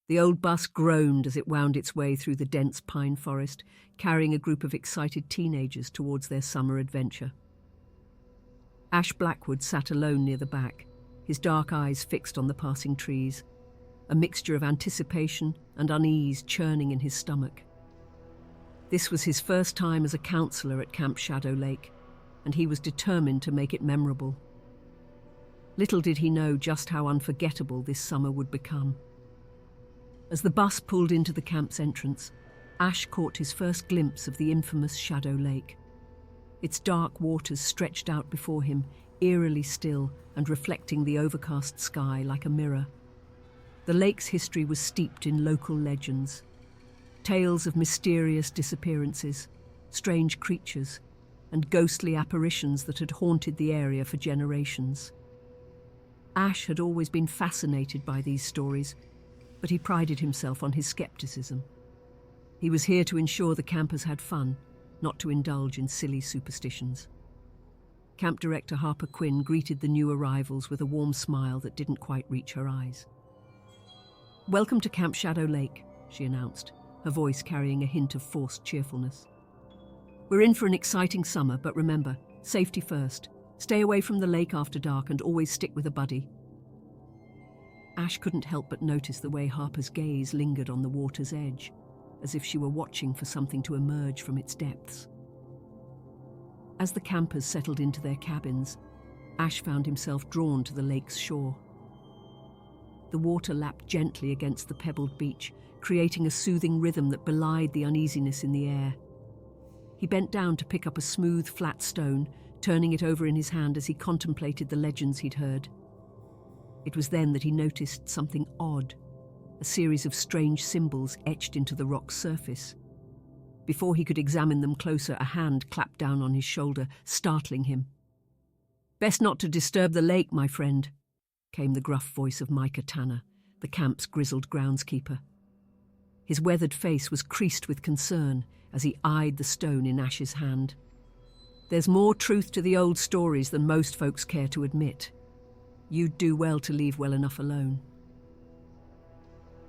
The old bus groaned as it wound its way through the dense pine forest, carrying a group of excited teenagers towards their summer adventure. Ash Blackwood sat alone near the back, his dark eyes fixed on the passing trees, a mixture of anticipation and unease churning in his stomach. This was his first time as a counselor at Camp Shadow Lake, and he was determined to make it memorable. Little did he know just how unforgettable this summer would become. As the bus pulled into the camp's entrance, Ash caught his first glimpse of the infamous Shadow Lake. Its dark waters stretched out before him, eerily still and reflecting the overcast sky like a mirror. The lake's history was steeped in local legends. Tales of mysterious disappearances, strange creatures, and ghostly apparitions that had haunted the area for generations. Ash had always been fascinated by these stories, but he prided himself on his skepticism. He was here to ensure the campers had fun, not to indulge in silly superstitions. Camp Director Harper Quinn greeted the new arrivals with a warm smile that didn't quite reach her eyes. "Welcome to Camp Shadow Lake," she announced, her voice carrying a hint of forced cheerfulness. "We're in for an exciting summer, but remember, safety first. Stay away from the lake after dark and always stick with a buddy." Ash couldn't help but notice the way Harper's gaze lingered on the water's edge, as if she were watching for something to emerge from its depths. As the campers settled into their cabins, Ash found himself drawn to the lake's shore. The water lapped gently against the pebbled beach, creating a soothing rhythm that belied the uneasiness in the air. He bent down to pick up a smooth, flat stone, turning it over in his hand as he contemplated the legends he'd heard. It was then that he noticed something odd, a series of strange symbols etched into the rock's surface. Before he could examine them closer, a hand clapped down on his shoulder, startling him. "Best not to disturb the lake, my friend," came the gruff voice of Micah Tanner, the camp's grizzled groundskeeper. His weathered face was creased with concern as he eyed the stone in Ash's hand. "There's more truth to the old stories than most folks care to admit. You'd do well to leave well enough alone."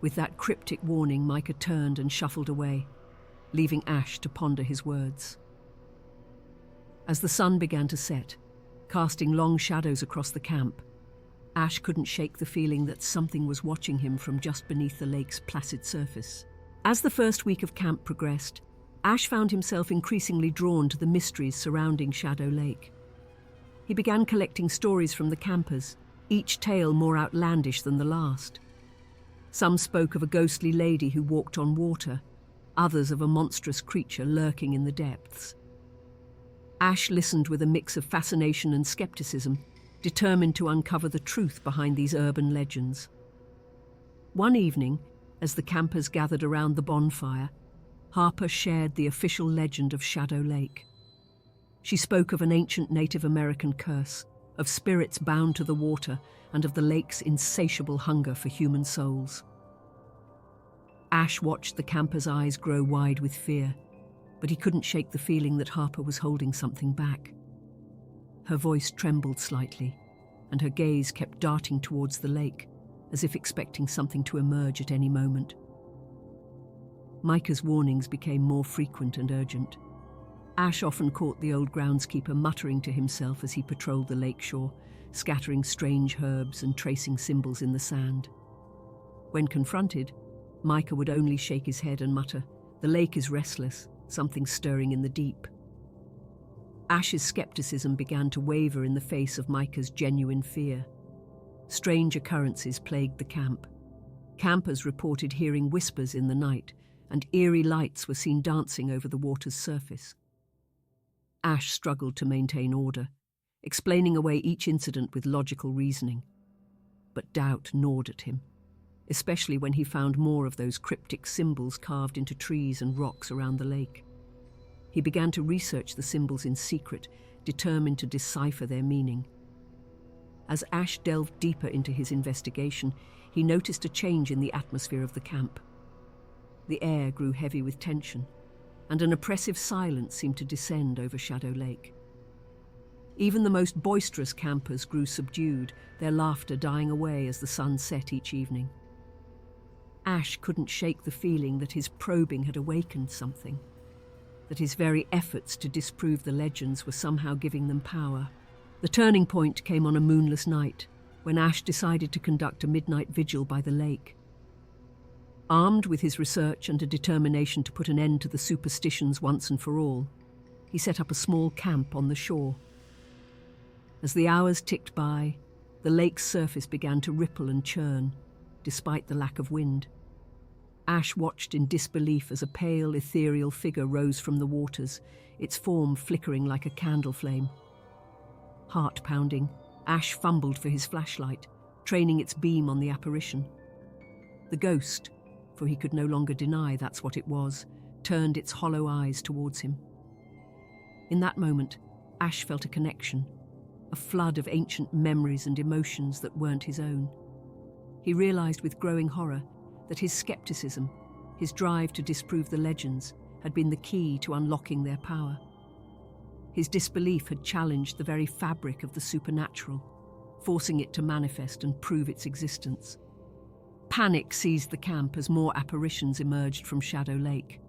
With that cryptic warning, Micah turned and shuffled away, leaving Ash to ponder his words. As the sun began to set, casting long shadows across the camp, Ash couldn't shake the feeling that something was watching him from just beneath the lake's placid surface. As the first week of camp progressed, Ash found himself increasingly drawn to the mysteries surrounding Shadow Lake. He began collecting stories from the campers, each tale more outlandish than the last. Some spoke of a ghostly lady who walked on water, others of a monstrous creature lurking in the depths. Ash listened with a mix of fascination and skepticism, determined to uncover the truth behind these urban legends. One evening, as the campers gathered around the bonfire, Harper shared the official legend of Shadow Lake. She spoke of an ancient Native American curse, of spirits bound to the water, and of the lake's insatiable hunger for human souls. Ash watched the camper's eyes grow wide with fear, but he couldn't shake the feeling that Harper was holding something back. Her voice trembled slightly, and her gaze kept darting towards the lake, as if expecting something to emerge at any moment. Micah's warnings became more frequent and urgent. Ash often caught the old groundskeeper muttering to himself as he patrolled the lakeshore, scattering strange herbs and tracing symbols in the sand. When confronted, Micah would only shake his head and mutter, "The lake is restless, something stirring in the deep." Ash's skepticism began to waver in the face of Micah's genuine fear. Strange occurrences plagued the camp. Campers reported hearing whispers in the night, and eerie lights were seen dancing over the water's surface. Ash struggled to maintain order, explaining away each incident with logical reasoning. But doubt gnawed at him, especially when he found more of those cryptic symbols carved into trees and rocks around the lake. He began to research the symbols in secret, determined to decipher their meaning. As Ash delved deeper into his investigation, he noticed a change in the atmosphere of the camp. The air grew heavy with tension, and an oppressive silence seemed to descend over Shadow Lake. Even the most boisterous campers grew subdued, their laughter dying away as the sun set each evening. Ash couldn't shake the feeling that his probing had awakened something, that his very efforts to disprove the legends were somehow giving them power. The turning point came on a moonless night, when Ash decided to conduct a midnight vigil by the lake. Armed with his research and a determination to put an end to the superstitions once and for all, he set up a small camp on the shore. As the hours ticked by, the lake's surface began to ripple and churn, despite the lack of wind. Ash watched in disbelief as a pale, ethereal figure rose from the waters, its form flickering like a candle flame. Heart pounding, Ash fumbled for his flashlight, training its beam on the apparition. The ghost, for he could no longer deny that's what it was, turned its hollow eyes towards him. In that moment, Ash felt a connection, a flood of ancient memories and emotions that weren't his own. He realized with growing horror that his skepticism, his drive to disprove the legends, had been the key to unlocking their power. His disbelief had challenged the very fabric of the supernatural, forcing it to manifest and prove its existence. Panic seized the camp as more apparitions emerged from Shadow Lake.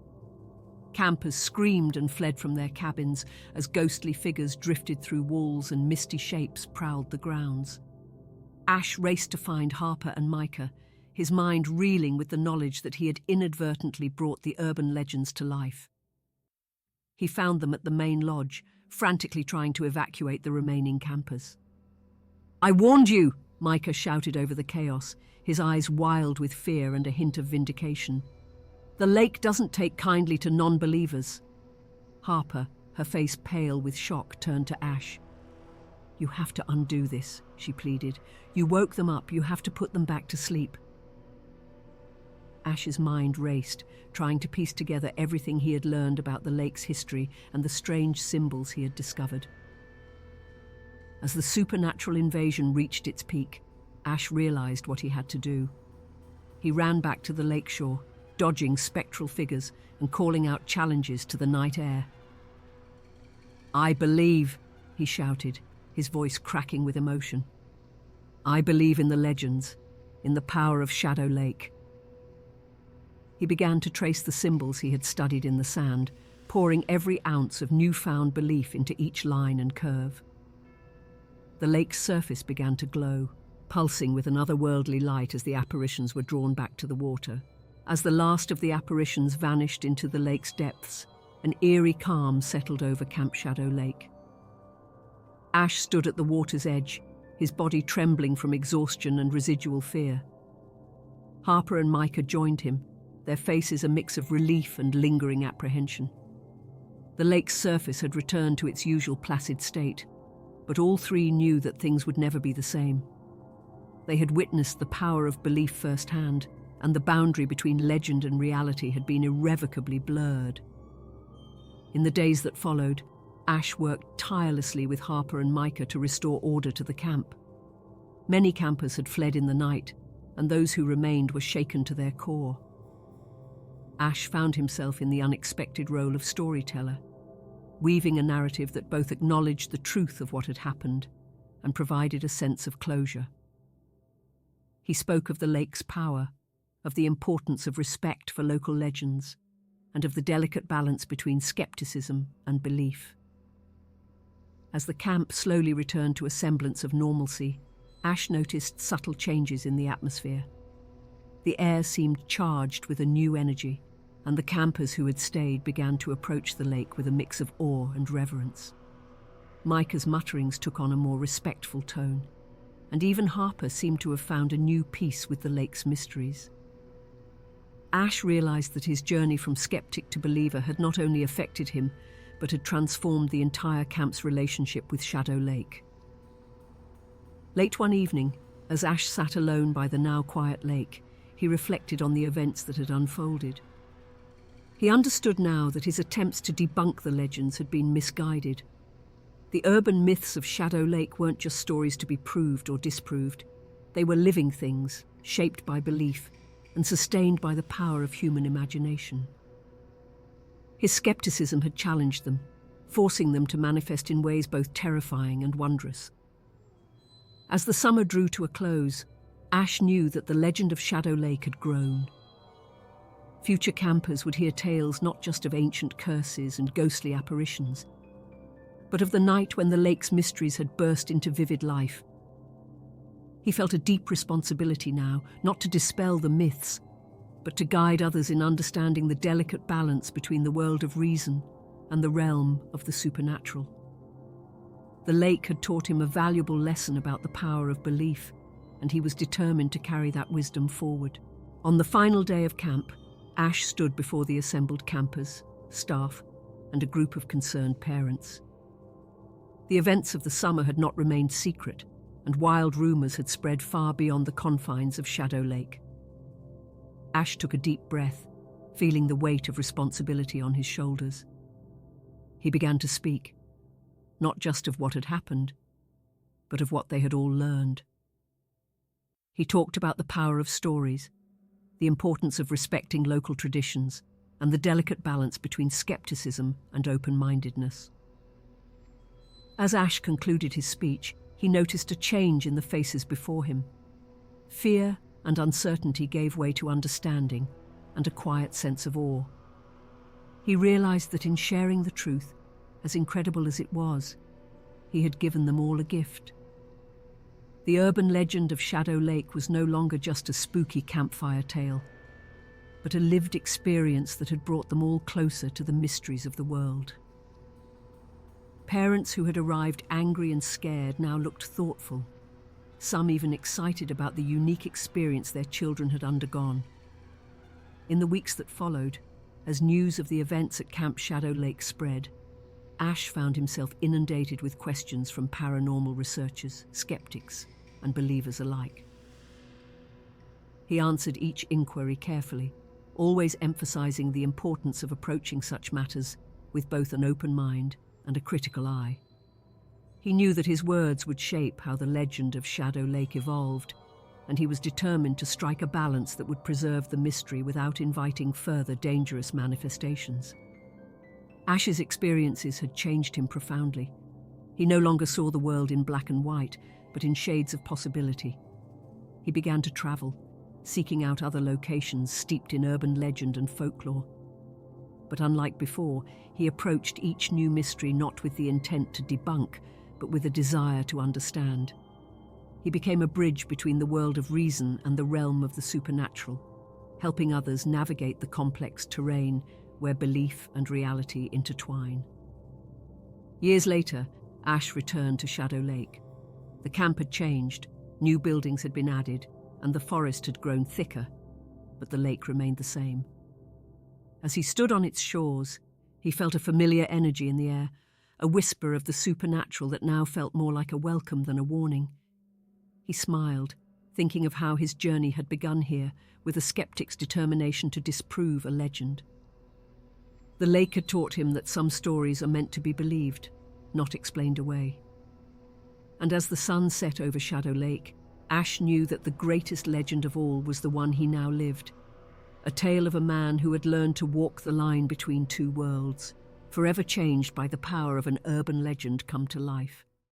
Campers screamed and fled from their cabins as ghostly figures drifted through walls and misty shapes prowled the grounds. Ash raced to find Harper and Micah, his mind reeling with the knowledge that he had inadvertently brought the urban legends to life. He found them at the main lodge, frantically trying to evacuate the remaining campers. "I warned you!" Micah shouted over the chaos, his eyes wild with fear and a hint of vindication. "The lake doesn't take kindly to non-believers." Harper, her face pale with shock, turned to Ash. "You have to undo this," she pleaded. "You woke them up, you have to put them back to sleep." Ash's mind raced, trying to piece together everything he had learned about the lake's history and the strange symbols he had discovered. As the supernatural invasion reached its peak, Ash realized what he had to do. He ran back to the lakeshore, dodging spectral figures and calling out challenges to the night air. "I believe," he shouted, his voice cracking with emotion. "I believe in the legends, in the power of Shadow Lake." He began to trace the symbols he had studied in the sand, pouring every ounce of newfound belief into each line and curve. The lake's surface began to glow, pulsing with an otherworldly light as the apparitions were drawn back to the water. As the last of the apparitions vanished into the lake's depths, an eerie calm settled over Camp Shadow Lake. Ash stood at the water's edge, his body trembling from exhaustion and residual fear. Harper and Micah joined him, their faces a mix of relief and lingering apprehension. The lake's surface had returned to its usual placid state, but all three knew that things would never be the same. They had witnessed the power of belief firsthand, and the boundary between legend and reality had been irrevocably blurred. In the days that followed, Ash worked tirelessly with Harper and Micah to restore order to the camp. Many campers had fled in the night, and those who remained were shaken to their core. Ash found himself in the unexpected role of storyteller, weaving a narrative that both acknowledged the truth of what had happened and provided a sense of closure. He spoke of the lake's power, of the importance of respect for local legends, and of the delicate balance between skepticism and belief. As the camp slowly returned to a semblance of normalcy, Ash noticed subtle changes in the atmosphere. The air seemed charged with a new energy, and the campers who had stayed began to approach the lake with a mix of awe and reverence. Micah's mutterings took on a more respectful tone, and even Harper seemed to have found a new peace with the lake's mysteries. Ash realized that his journey from skeptic to believer had not only affected him, but had transformed the entire camp's relationship with Shadow Lake. Late one evening, as Ash sat alone by the now quiet lake, he reflected on the events that had unfolded. He understood now that his attempts to debunk the legends had been misguided. The urban myths of Shadow Lake weren't just stories to be proved or disproved. They were living things, shaped by belief and sustained by the power of human imagination. His skepticism had challenged them, forcing them to manifest in ways both terrifying and wondrous. As the summer drew to a close, Ash knew that the legend of Shadow Lake had grown, Future campers would hear tales not just of ancient curses and ghostly apparitions, but of the night when the lake's mysteries had burst into vivid life. He felt a deep responsibility now, not to dispel the myths, but to guide others in understanding the delicate balance between the world of reason and the realm of the supernatural. The lake had taught him a valuable lesson about the power of belief, and he was determined to carry that wisdom forward. On the final day of camp, Ash stood before the assembled campers, staff, and a group of concerned parents. The events of the summer had not remained secret, and wild rumors had spread far beyond the confines of Shadow Lake. Ash took a deep breath, feeling the weight of responsibility on his shoulders. He began to speak, not just of what had happened, but of what they had all learned. He talked about the power of stories, the importance of respecting local traditions, and the delicate balance between skepticism and open-mindedness. As Ash concluded his speech, he noticed a change in the faces before him. Fear and uncertainty gave way to understanding and a quiet sense of awe. He realized that in sharing the truth, as incredible as it was, he had given them all a gift. The urban legend of Shadow Lake was no longer just a spooky campfire tale, but a lived experience that had brought them all closer to the mysteries of the world. Parents who had arrived angry and scared now looked thoughtful, some even excited about the unique experience their children had undergone. In the weeks that followed, as news of the events at Camp Shadow Lake spread, Ash found himself inundated with questions from paranormal researchers, skeptics, and believers alike. He answered each inquiry carefully, always emphasizing the importance of approaching such matters with both an open mind and a critical eye. He knew that his words would shape how the legend of Shadow Lake evolved, and he was determined to strike a balance that would preserve the mystery without inviting further dangerous manifestations. Ash's experiences had changed him profoundly. He no longer saw the world in black and white, but in shades of possibility. He began to travel, seeking out other locations steeped in urban legend and folklore. But unlike before, he approached each new mystery not with the intent to debunk, but with a desire to understand. He became a bridge between the world of reason and the realm of the supernatural, helping others navigate the complex terrain where belief and reality intertwine. Years later, Ash returned to Shadow Lake. The camp had changed, new buildings had been added, and the forest had grown thicker, but the lake remained the same. As he stood on its shores, he felt a familiar energy in the air, a whisper of the supernatural that now felt more like a welcome than a warning. He smiled, thinking of how his journey had begun here, with a skeptic's determination to disprove a legend. The lake had taught him that some stories are meant to be believed, not explained away. And as the sun set over Shadow Lake, Ash knew that the greatest legend of all was the one he now lived, a tale of a man who had learned to walk the line between two worlds, forever changed by the power of an urban legend come to life.